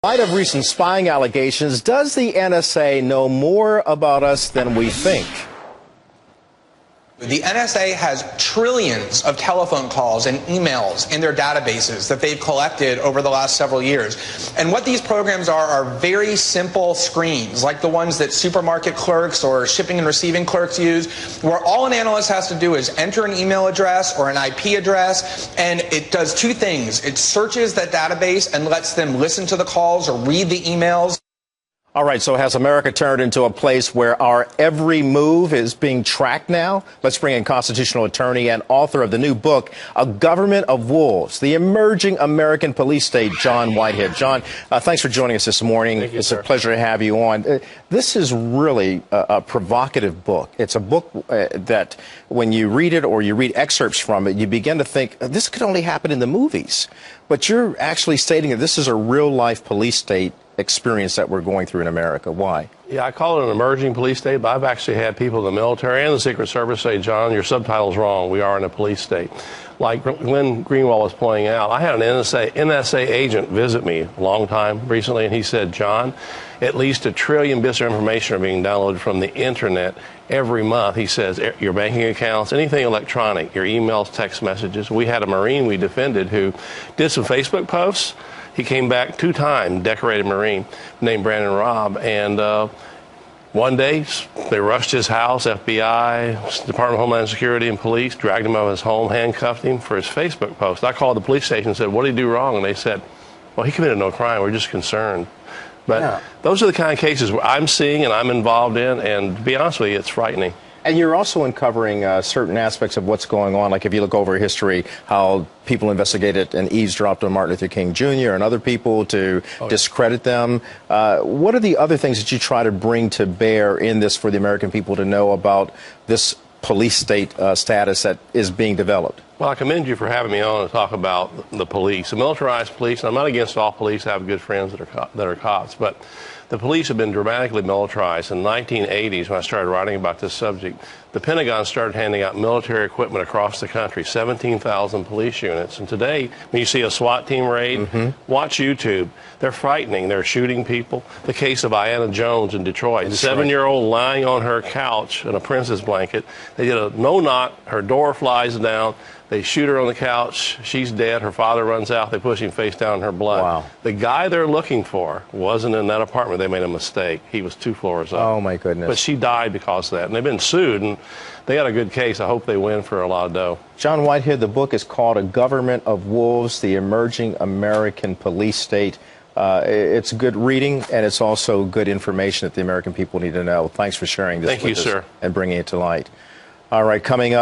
In light of recent spying allegations, does the NSA know more about us than we think? The NSA has trillions of telephone calls and emails in their databases that they've collected over the last several years. And what these programs are very simple screens, like the ones that supermarket clerks or shipping and receiving clerks use, where all an analyst has to do is enter an email address or an IP address, and it does two things. It searches that database and lets them listen to the calls or read the emails. All right, so has America turned into a place where our every move is being tracked now? Let's bring in constitutional attorney and author of the new book, A Government of Wolves, the Emerging American Police State, John Whitehead. John, thanks for joining us this morning. Thank you, it's sir. a pleasure to have you on. This is really a provocative book. It's a book that when you read it or you read excerpts from it, you begin to think this could only happen in the movies. But you're actually stating that this is a real-life police state experience that we're going through in America. Why? Yeah, I call it an emerging police state, but I've actually had people in the military and the Secret Service say, John, your subtitle's wrong. We are in a police state. Like Glenn Greenwald was pointing out, I had an N.S.A. agent visit me a long time recently, and he said, John, at least 1 trillion bits of information are being downloaded from the internet every month. He says your banking accounts, anything electronic, your emails, text messages. We had a Marine we defended who did some Facebook posts. He came back 2 times, decorated Marine, named Brandon Robb, and one day they rushed his house, F.B.I., Department of Homeland Security and police, dragged him out of his home, handcuffed him for his Facebook post. I called the police station and said, what did he do wrong? And they said, well, he committed no crime, we're just concerned. But those are the kind of cases where I'm seeing and I'm involved in, and to be honest with you, it's frightening. And you're also uncovering certain aspects of what's going on, like if you look over history, how people investigated and eavesdropped on Martin Luther King Jr. and other people to discredit them. What are the other things that you try to bring to bear in this for the American people to know about this police state status that is being developed? Well, I commend you for having me on to talk about the police. The militarized police, and I'm not against all police. I have good friends that are cops, but the police have been dramatically militarized. In the 1980s, when I started writing about this subject, the Pentagon started handing out military equipment across the country, 17,000 police units. And today, when you see a SWAT team raid, watch YouTube. They're frightening. They're shooting people. The case of Ayanna Jones in Detroit, 7-year-old lying on her couch in a princess blanket. They did a no-knock. Her door flies down. They shoot her on the couch. She's dead. Her father runs out. They push him face down in her blood. Wow. The guy they're looking for wasn't in that apartment. They made a mistake. He was 2 floors up. Oh, my goodness. But she died because of that. And they've been sued, and they got a good case. I hope they win for a lot of dough. John Whitehead, the book is called A Government of Wolves, the Emerging American Police State. It's good reading, and it's also good information that the American people need to know. Thanks for sharing this with us. Thank you, sir. And bringing it to light. All right, coming up.